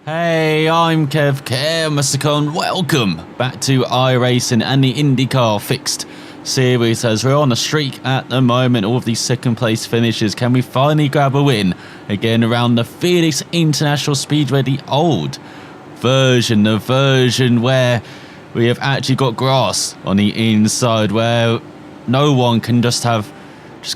Hey, I'm ElusiveKev, Mr. Con. Welcome back to iRacing and the IndyCar Fixed Series as we're on a streak at the moment. All of these second place finishes. Can we finally grab a win again around the Phoenix International Speedway, the old version, the version where we have actually got grass on the inside, where no one can just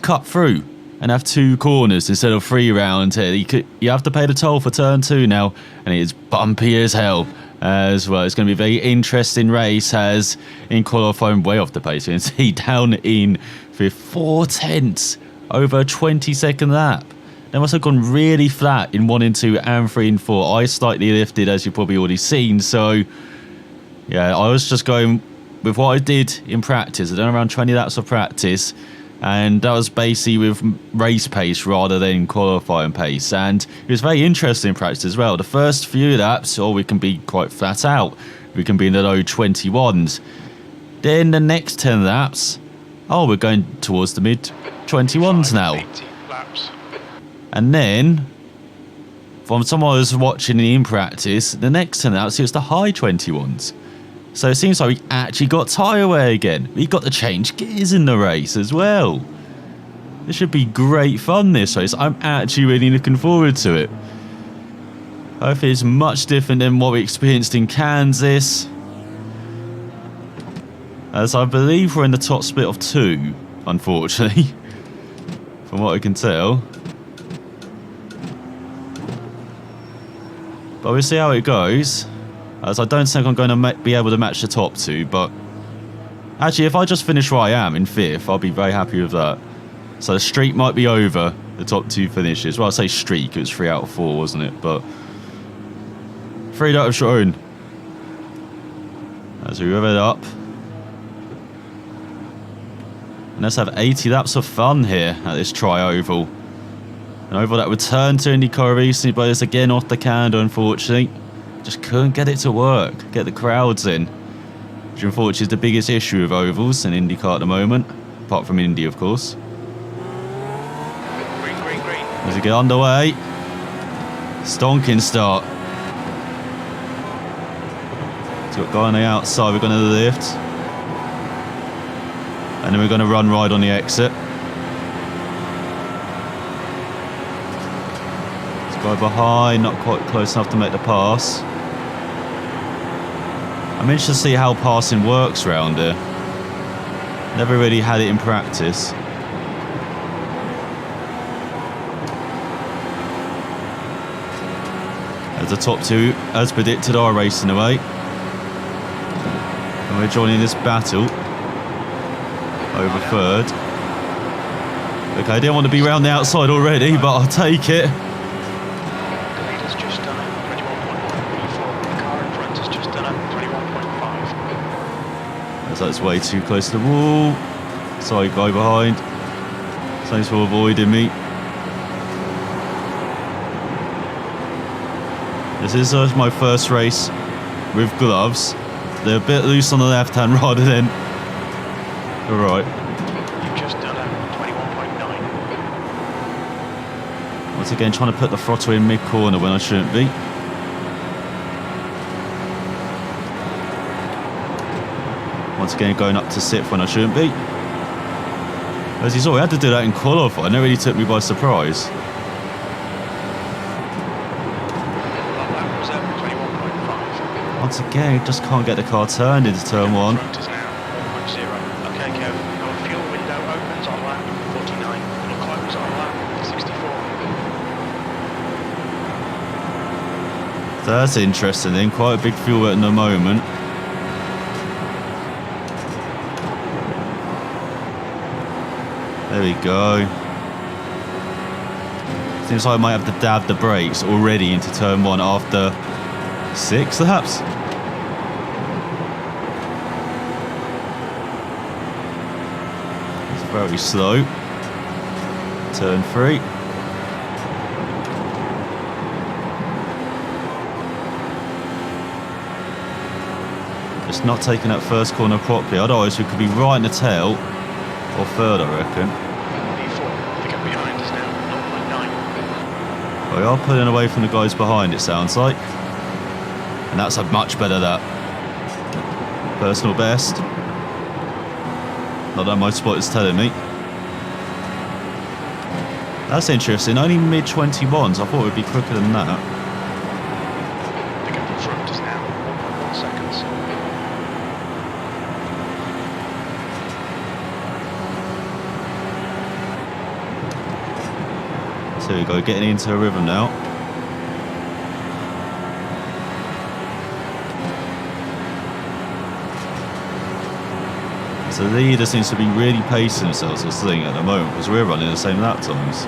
cut through and have two corners instead of three round here. You have to pay the toll for turn two now, and it is bumpy as hell as well. It's going to be a very interesting race, as in qualifying way off the pace. You can see down in for 4/10 over a 20-second lap. They must have gone really flat in 1 and 2 and 3 and 4. I slightly lifted, as you've probably already seen. So yeah, I was just going with what I did in practice. I done around 20 laps of practice, and that was basically with race pace rather than qualifying pace, and it was very interesting in practice as well. The first few laps, we can be quite flat out, we can be in the low 21s. Then the next 10 laps, we're going towards the mid 21s now. And then from someone who was watching in practice, the next 10 laps it was the high 21s. So it seems like we actually got tyre wear again. We got to change gears in the race as well. This should be great fun, this race. I'm actually really looking forward to it. Hopefully it's much different than what we experienced in Kansas, as I believe we're in the top split of 2, unfortunately, from what I can tell. But we'll see how it goes, as I don't think I'm going to be able to match the top 2, but actually if I just finish where I am in 5th, I'll be very happy with that. So the streak might be over the top 2 finishes. Well, I say streak, it was 3 out of 4, wasn't it? But 3 that have shown. As we rev it up. And let's have 80 laps of fun here at this tri-oval. An oval that returned to IndyCar recently, but it's again off the calendar, unfortunately. Just couldn't get it to work, get the crowds in, which unfortunately is the biggest issue with ovals in IndyCar at the moment, apart from Indy, of course. Green. As we get underway, stonking start. So we've got a guy on the outside, we're going to lift, and then we're going to run right on the exit. Guy behind, not quite close enough to make the pass. I'm interested to see how passing works around here. Never really had it in practice. As the top 2, as predicted, are racing away. And we're joining this battle over 3rd. Okay, I didn't want to be round the outside already, but I'll take it. That's way too close to the wall. Sorry, guy behind. Thanks for avoiding me. This is my first race with gloves. They're a bit loose on the left hand rather than the right. You've just done a 21.9. Once again, trying to put the throttle in mid-corner when I shouldn't be. Once again, going up to 6th when I shouldn't be. As you saw, we had to do that in qualifying. It really took me by surprise. That was 21.5. Once again, just can't get the car turned into turn 1. Front is now 1.0. Okay, Kev, our fuel window opens on lap 49. It'll close on lap 64. That's interesting then. Quite a big fuel at the moment. There we go. Seems like I might have to dab the brakes already into turn 1 after 6 laps. It's very slow. Turn 3. Just not taking that first corner properly, otherwise we could be right in the tail. Or 3rd, I reckon. B4, pick up behind us now, 0.9. We are pulling away from the guys behind, it sounds like. And that's a much better that. Personal best. Not that my spot is telling me. That's interesting. Only mid-21s. I thought it would be quicker than that. The gap in front is now 1.1 seconds. So we go, getting into a rhythm now. So the leader seems to be really pacing themselves, this thing, at the moment, because we're running the same lap times.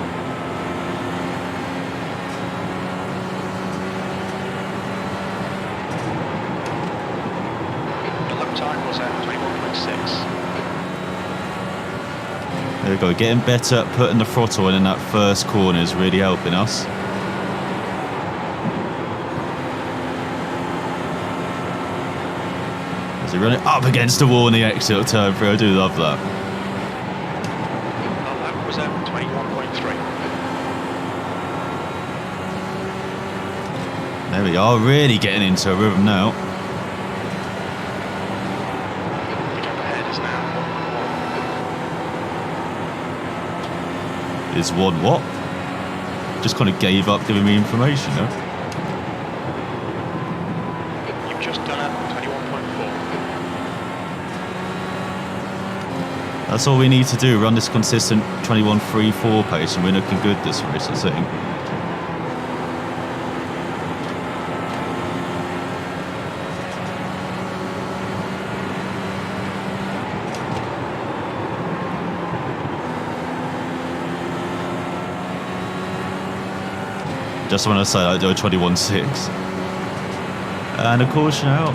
The lap time was at 21.6. There we go, getting better at putting the throttle in that first corner is really helping us. As we run it up against the wall in the exit of turn 3, I do love that. Our lap was at 21.3. There we are, really getting into a rhythm now. The gap ahead is now 1.1. Is one what? Just kind of gave up giving me information, no? You've just done at 21.4. That's all we need to do, run this consistent 21.34 pace, and we're looking good this race, I think. Just want to say I do a 21.6. And a caution out.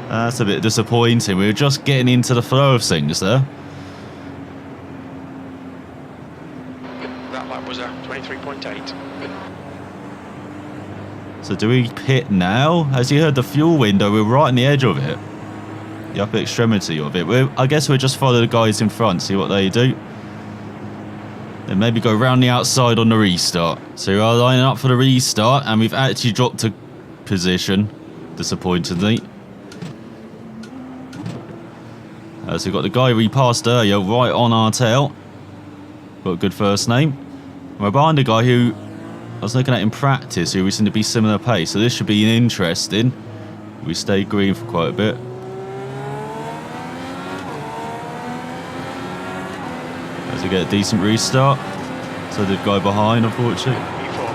That's a bit disappointing. We were just getting into the flow of things there. That lap was at 23.8. So do we pit now? As you heard the fuel window, we're right on the edge of it. The upper extremity of it. I guess we'll just follow the guys in front, see what they do. Then maybe go round the outside on the restart. So we are lining up for the restart, and we've actually dropped a position, disappointingly. So we've got the guy we passed earlier right on our tail. Got a good first name. We're behind a guy who I was looking at in practice, who we seem to be similar pace. So this should be interesting. We stayed green for quite a bit. As we get a decent restart. So the guy behind, unfortunately. E4.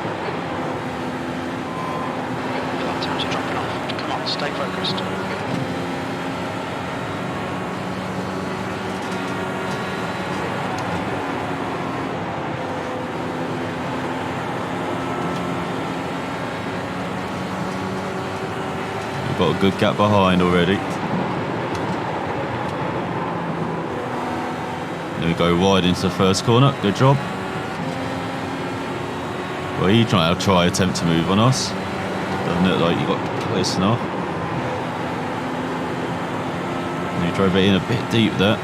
The lap times are dropping off. Come on, stay focused. We've got a good gap behind already. There we go, wide into the first corner. Good job. Well, he trying to attempt to move on us. Doesn't look like you got close enough. And he drove it in a bit deep there.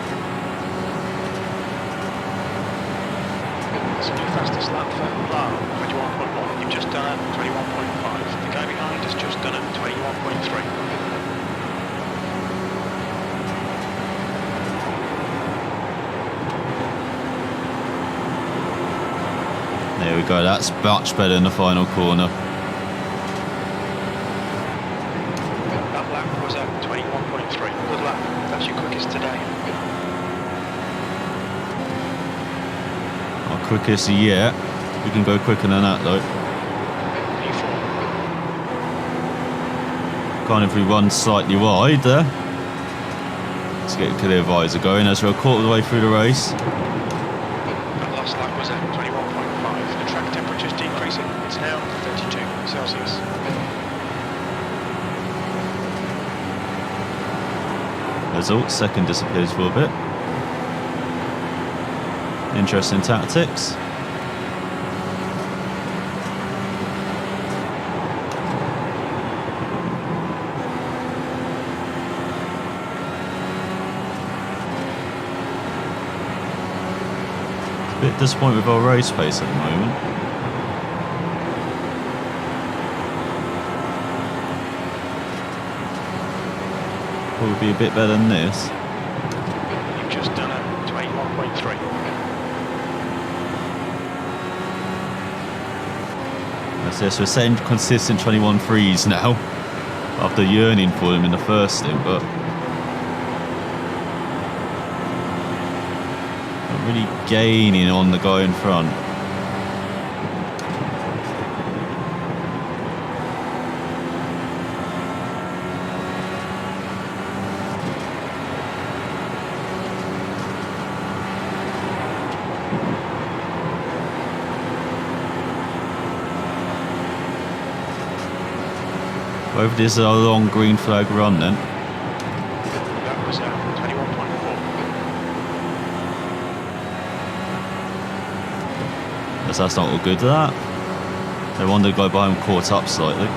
That's your fastest lap for Dallara, 21.1. You've just done at 21.5. The guy behind has just done at 21.3. There we go, that's much better in the final corner. That lap was at 21.3. Good lap. That's your quickest today. Our quickest yet. We can go quicker than that though. P4. Kind of if we run slightly wide there. Let's get a clear visor going as we're a quarter of the way through the race. That last lap was at 21.5. The track temperature's decreasing. It's now 32 Celsius. Result, second disappears for a bit. Interesting tactics. disappointed with our race pace at the moment. Probably be a bit better than this. You've just done a 21.3. That's it, so we're setting consistent 21.3s now. After yearning for them in the first stint, but not really gaining on the guy in front. Whether this is a long green flag run then. That was 21.4. That's not all good, that. No wonder the guy behind him caught up slightly.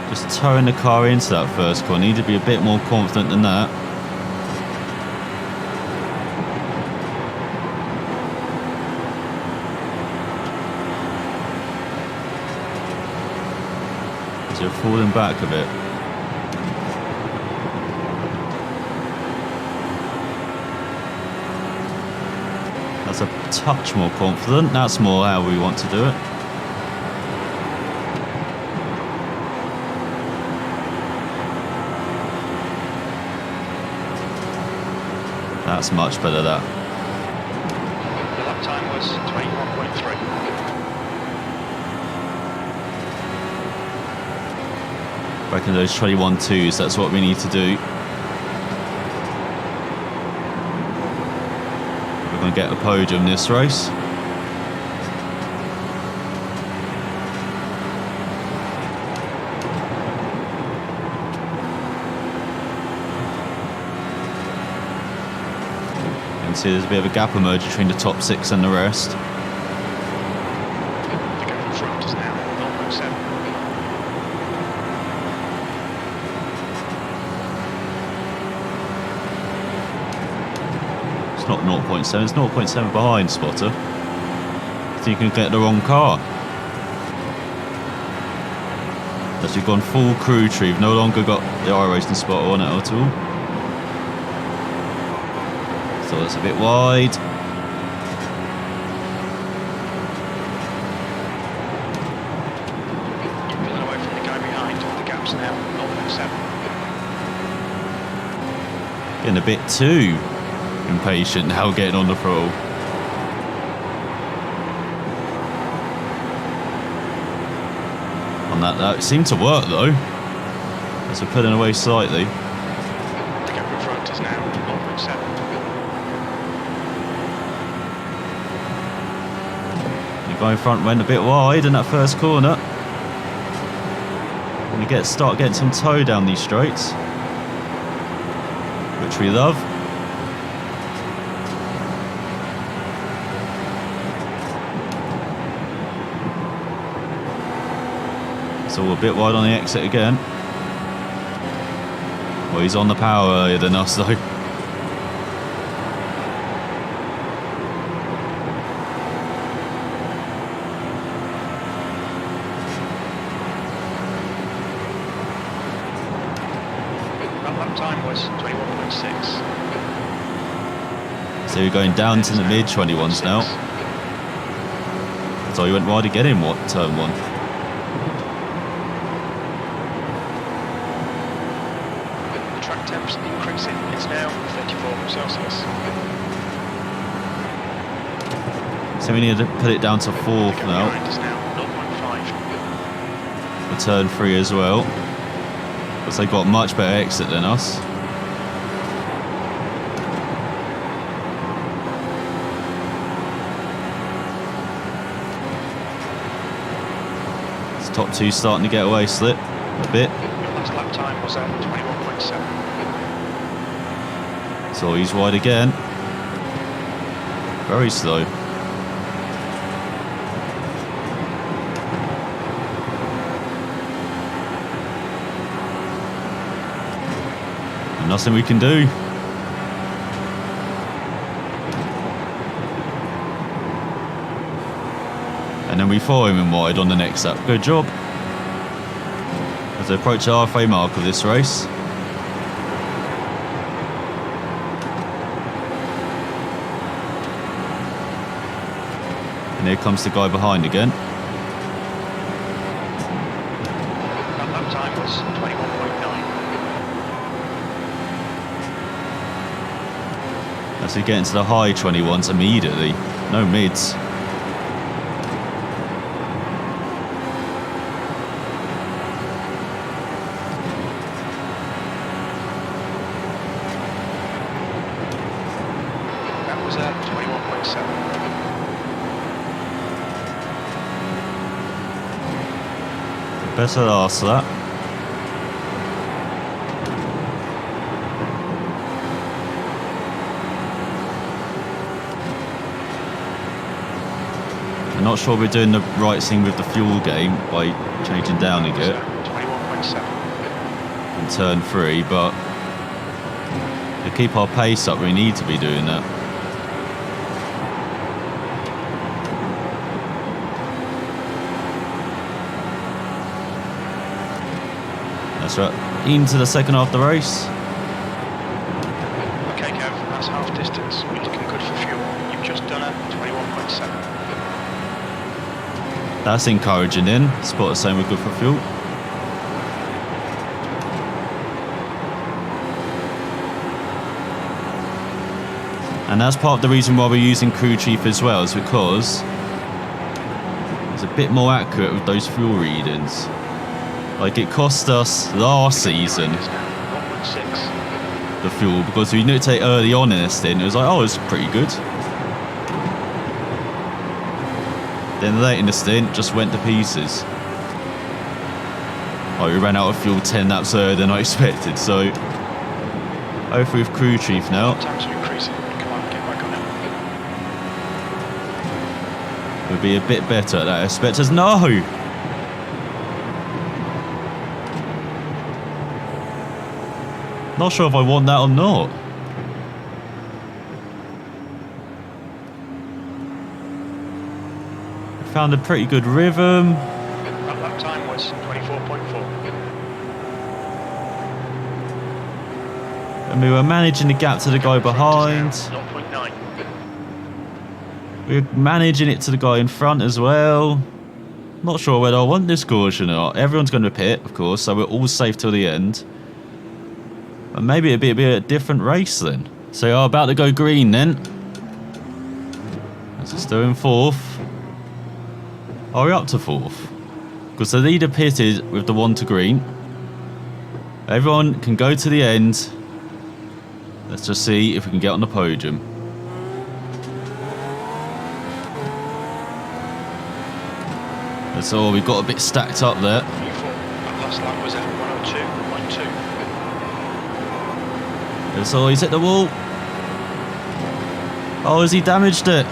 Just towing the car into that first corner. Need to be a bit more confident than that. So you're falling back a bit. That's a touch more confident. That's more how we want to do it. That's much better, that. The lap time was 21.3. Reckon those 21.2s, that's what we need to do. We're going to get a podium this race. See, there's a bit of a gap emerging between the top 6 and the rest. The gap in front is now 0.7. It's not 0.7, it's 0.7 behind, spotter. So you can get the wrong car. As you've gone full crew tree, you've no longer got the iRacing spotter on it at all. So it's a bit wide. You're pulling away from the guy behind. The gap's now 0.7. Getting a bit too impatient now getting on the throttle. On that seemed to work though. As we're pulling away slightly. The gap in front is now 0.7. The guy in front went a bit wide in that first corner. And we start getting some toe down these straights, which we love. So we're a bit wide on the exit again. Well, he's on the power earlier than us though. That lap time was 21.6. So we're going down to the mid 21s now. So he went wide again in turn 1. Track temps increasing. It's now 34 Celsius. So we need to put it down to 4th now. Behind is now 0.5. For turn 3 as well. Because they've got much better exit than us. This top 2 starting to get away slip a bit. Your last lap time was at 21.7. So he's wide again. Very slow. Nothing we can do. And then we follow him in wide on the next lap. Good job. As they approach the halfway mark of this race. And here comes the guy behind again. That time was 21.9. As we get into the high 21s immediately. No mids. That was 21.7. Better last that. I'm not sure we're doing the right thing with the fuel game by changing down a bit 21.7. in turn 3, but to keep our pace up we need to be doing that. That's right, into the second half of the race. Okay, Kev, that's half distance. You're looking good for fuel. You've just done a 21.7. That's encouraging then. Spot saying we're good for fuel. And that's part of the reason why we're using Crew Chief as well, is because it's a bit more accurate with those fuel readings. Like it cost us last season 1.6. the fuel because we knew it early on in this thing. It was like, oh, it's pretty good. Then late in the stint, just went to pieces. Oh, we ran out of fuel 10 laps earlier than I expected, so hopefully with Crew Chief now, Times are increasing. Come on, get back on it. we'll be a bit better at that aspect. As no! Not sure if I want that or not. Found a pretty good rhythm. That time was 24.4. And we were managing the gap to the guy behind. 0.9. We were managing it to the guy in front as well. Not sure whether I want this caution or not. Everyone's going to pit, of course, so we're all safe till the end. And maybe it'd be a bit of a different race then. So you're about to go green then. As it's still in 4th. Are we up to 4th? Because the leader pitted with the 1 to green. Everyone can go to the end. Let's just see if we can get on the podium. That's all, we've got a bit stacked up there. That last lap was at 102.2. That's all, he's hit the wall. Oh, has he damaged it?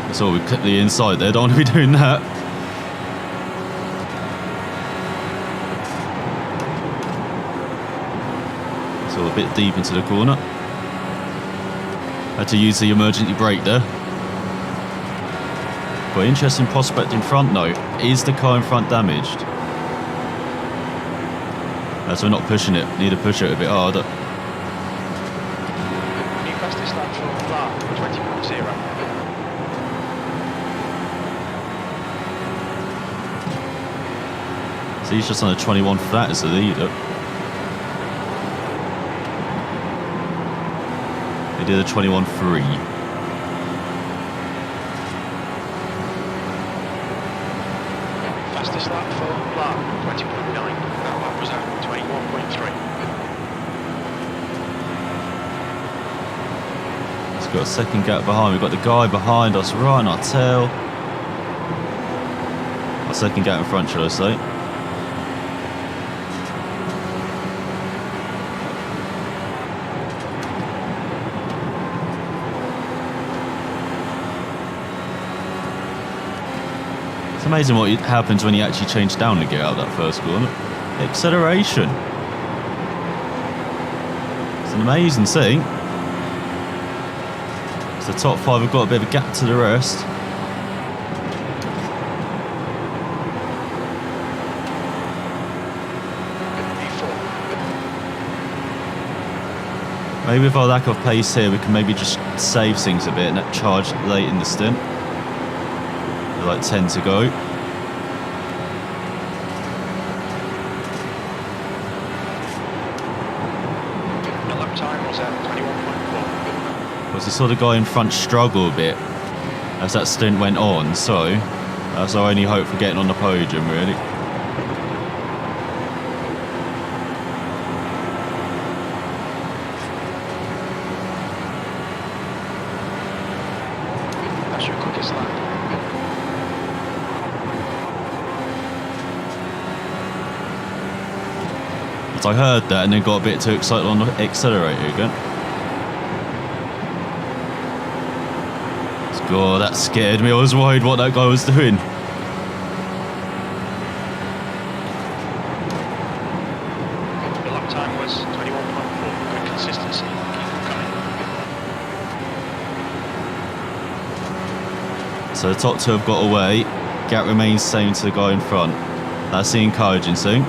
That's all, we clipped the inside there, don't want to be doing that. It's all a bit deep into the corner. Had to use the emergency brake there. But interesting prospect in front though. Is the car in front damaged? As we're not pushing it, need to push it a bit harder. New fastest lap for Dallara, 20.0. So he's just on a 21 flat as the leader. They did a 21.3. Fastest lap for Dallara, 20.9. That lap was at 21.3. He's got a second gap behind. We've got the guy behind us right on our tail. Our second gap in front, shall I say. amazing what happens when you actually change down the gear out of that first corner. Acceleration. It's an amazing thing. So the top 5 have got a bit of a gap to the rest. Maybe with our lack of pace here, we can maybe just save things a bit and charge late in the stint. Like 10 to go. The lap time was at 21.4. Because we saw the guy in front struggle a bit as that stint went on, so that's our only hope for getting on the podium, really. That's your quickest lap. I heard that and then got a bit too excited on the accelerator again. God, that scared me. I was worried what that guy was doing. The lap time was 21.4. Good consistency. Keep coming. So the top 2 have got away. Gap remains same to the guy in front. That's the encouraging thing.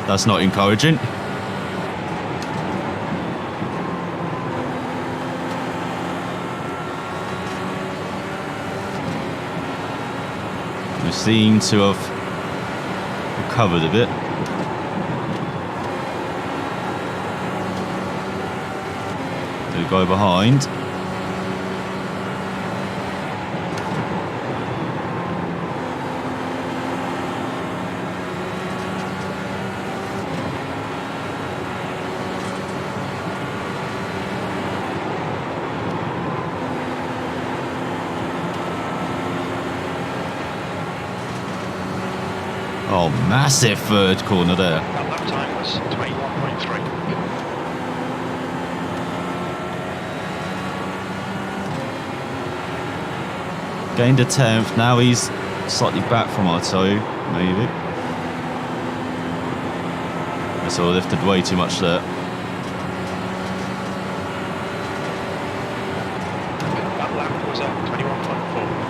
That's not encouraging. We seem to have recovered a bit. The guy behind. Oh, massive third corner there. That lap time was 21.3. Gained a 10th. Now he's slightly back from our toe, maybe. I saw lifted way too much there. That lap was at 21.4.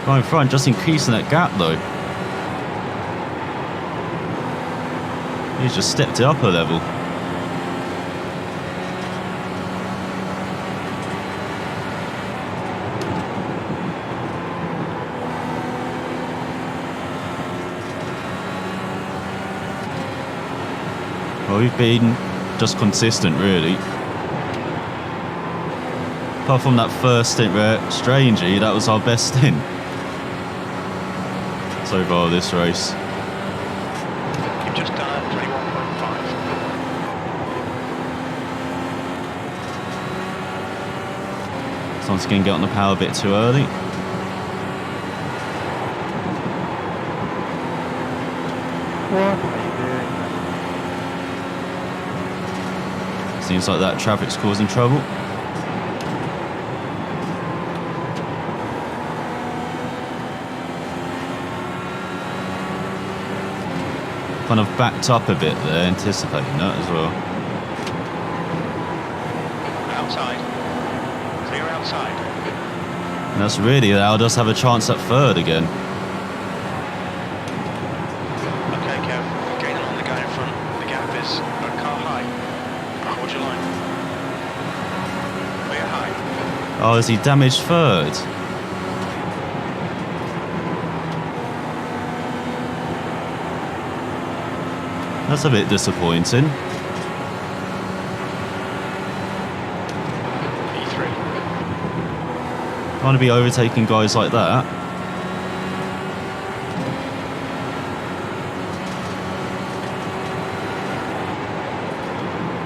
Right in front, just increasing that gap though. He's just stepped it up a level. Well, we've been just consistent really. Apart from that first stint where, strangely, that was our best stint so far this race. You've just done at 21.5. Once again, get on the power a bit too early. Seems like that traffic's causing trouble. Kind of backed up a bit there, anticipating that as well. Outside. Clear outside. And that's really allowed us to have a chance at third again. Okay, Kev. Gaining on the guy in front. The gap is a car high. Hold your line. Clear high. Oh, has he damaged third? That's a bit disappointing. E3. Can't be overtaking guys like that.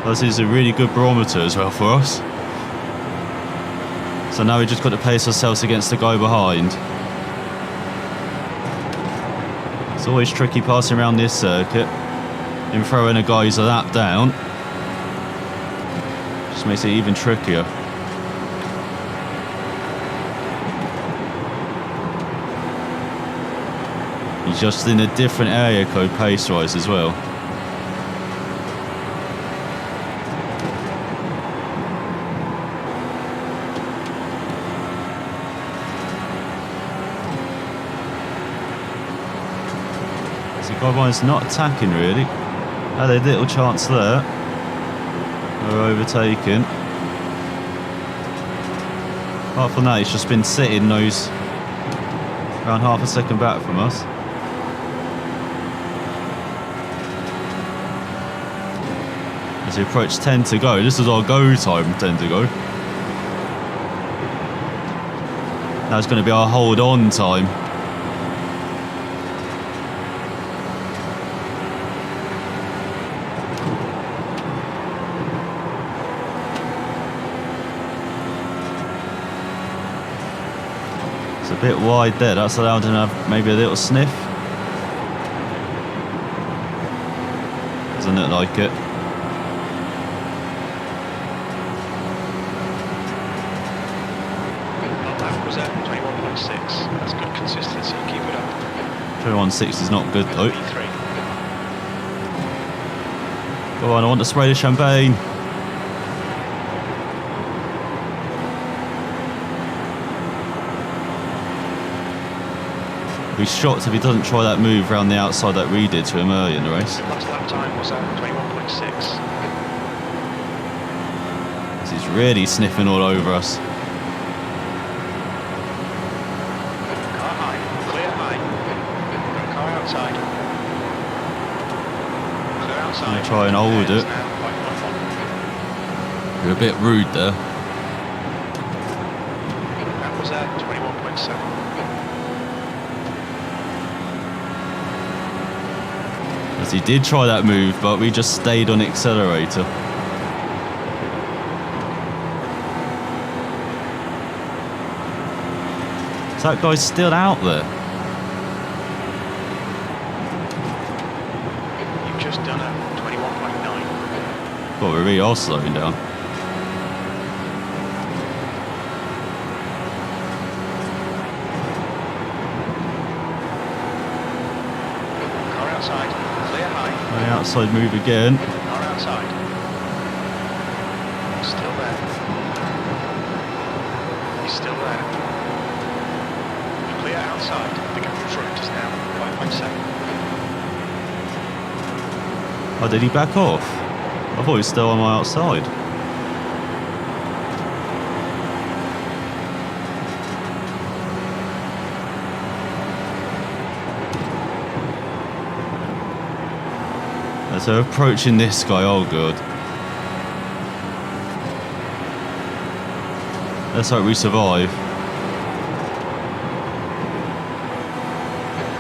This is a really good barometer as well for us. So now we just got to pace ourselves against the guy behind. It's always tricky passing around this circuit and throwing a guy who's a lap down. This makes it even trickier. He's just in a different area code pace-wise as well. So Godwine's not attacking really. Had a little chance there. We're overtaken. Apart from that, he's just been sitting those around half a second back from us. As we approach 10 to go, this is our go time, 10 to go. Now it's going to be our hold on time. It's a bit wide there, that's allowed him to have maybe a little sniff. Doesn't look like it. That was at 21.6. That's good consistency, keep it up. 21.6 is not good though. V3. Go on, I want to spray the champagne. I'll be shocked if he doesn't try that move around the outside that we did to him early in the race. Last lap time was at 21.6. He's really sniffing all over us. Car high, clear high. Car outside. Clear outside. I'm gonna try and hold it. You're a bit rude there. That was at 21.7. As he did try that move, but we just stayed on accelerator. So that guy's still out there. You've just done a 21.9. Well, we really are slowing down. Car outside, clear high. The outside move again. Car outside. Still there. He's still there. Clear outside. The gap in front is now 5.7. Oh, did he back off? I thought he was still on my outside. So approaching this guy, oh god. Let's hope we survive.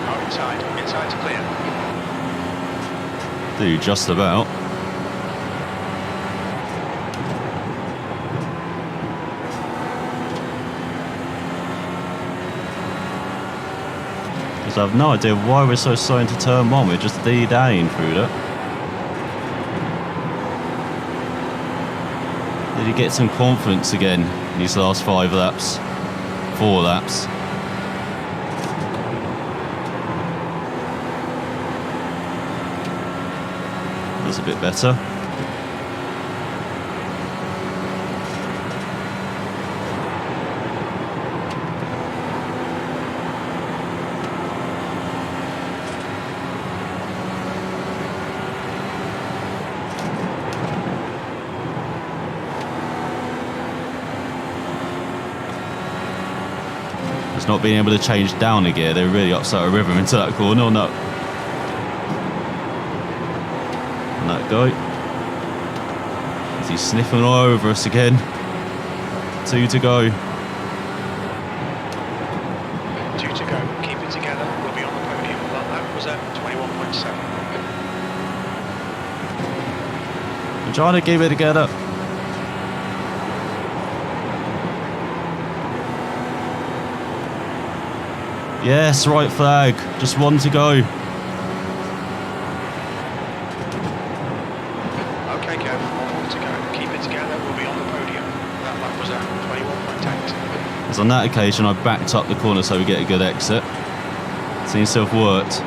Car inside. Inside's clear. Do just about. Because I have no idea why we're so slow into turn one. We're just D-daying through that. Did he get some confidence again in these last 5 laps? 4 laps. That's a bit better. Just not being able to change down a gear, they really upset our rhythm into that corner on that. And that guy. Is he sniffing all over us again? 2 to go. 2 to go. Keep it together. We'll be on the podium. That was at 21.7. I'm trying to keep it together. Yes, right flag. Just 1 to go. Okay, Kev. 1 more to go. Keep it together. We'll be on the on that occasion I backed up the corner so we get a good exit. Seems to have worked.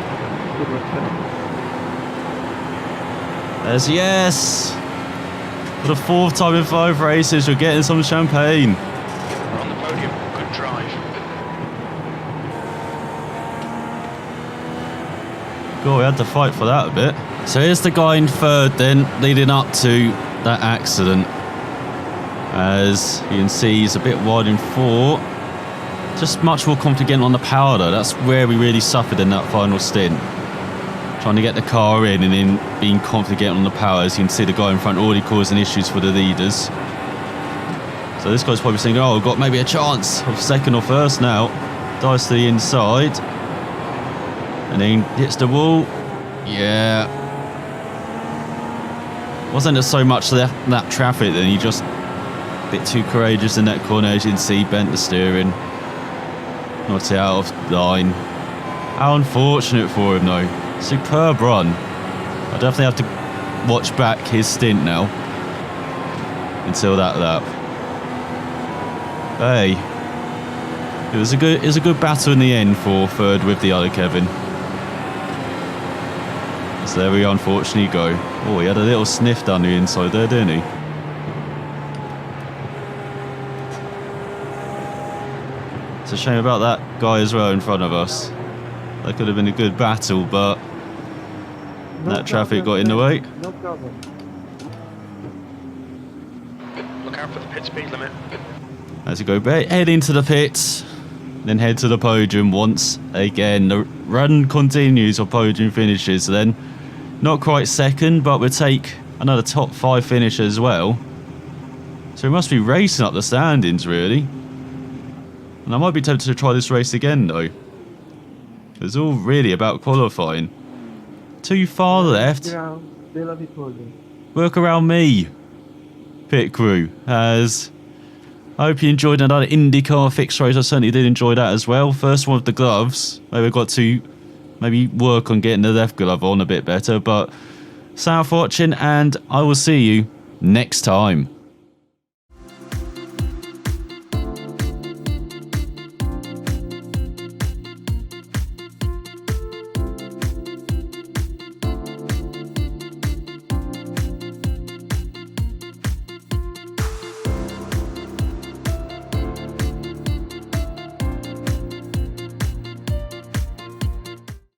There's yes! For the 4th time in 5 races, we're getting some champagne. We're on the podium. Good drive. God, we had to fight for that a bit. So here's the guy in 3rd then, leading up to that accident. As you can see, he's a bit wide in 4. Just much more confident on the power though. That's where we really suffered in that final stint. Trying to get the car in and then being confident on the power. As you can see, the guy in front already causing issues for the leaders. So this guy's probably thinking, oh, we've got maybe a chance of 2nd or 1st now. Dives to the inside. And then hits the wall. Yeah. Wasn't there so much that traffic then? He just a bit too courageous in that corner, as you can see, bent the steering. Knocked it out of line. How unfortunate for him though. Superb run. I definitely have to watch back his stint now until that lap. Hey, it was a good battle in the end for 3rd with the other Kevin. So there we unfortunately go. Oh, he had a little sniff down the inside there, didn't he? It's a shame about that guy as well in front of us. That could have been a good battle, but that traffic got in the way. No problem. Look out for the pit speed limit. As you go head into the pits, then head to the podium once again. The run continues of podium finishes. Then not quite 2nd, but we'll take another top 5 finish as well. So we must be racing up the standings really. And I might be tempted to try this race again though. It's all really about qualifying. Too far left. Work around me, pit crew. As I hope you enjoyed another IndyCar fixed race. I certainly did enjoy that as well. First one with the gloves. Maybe I've got to work on getting the left glove on a bit better. But thanks for watching, and I will see you next time.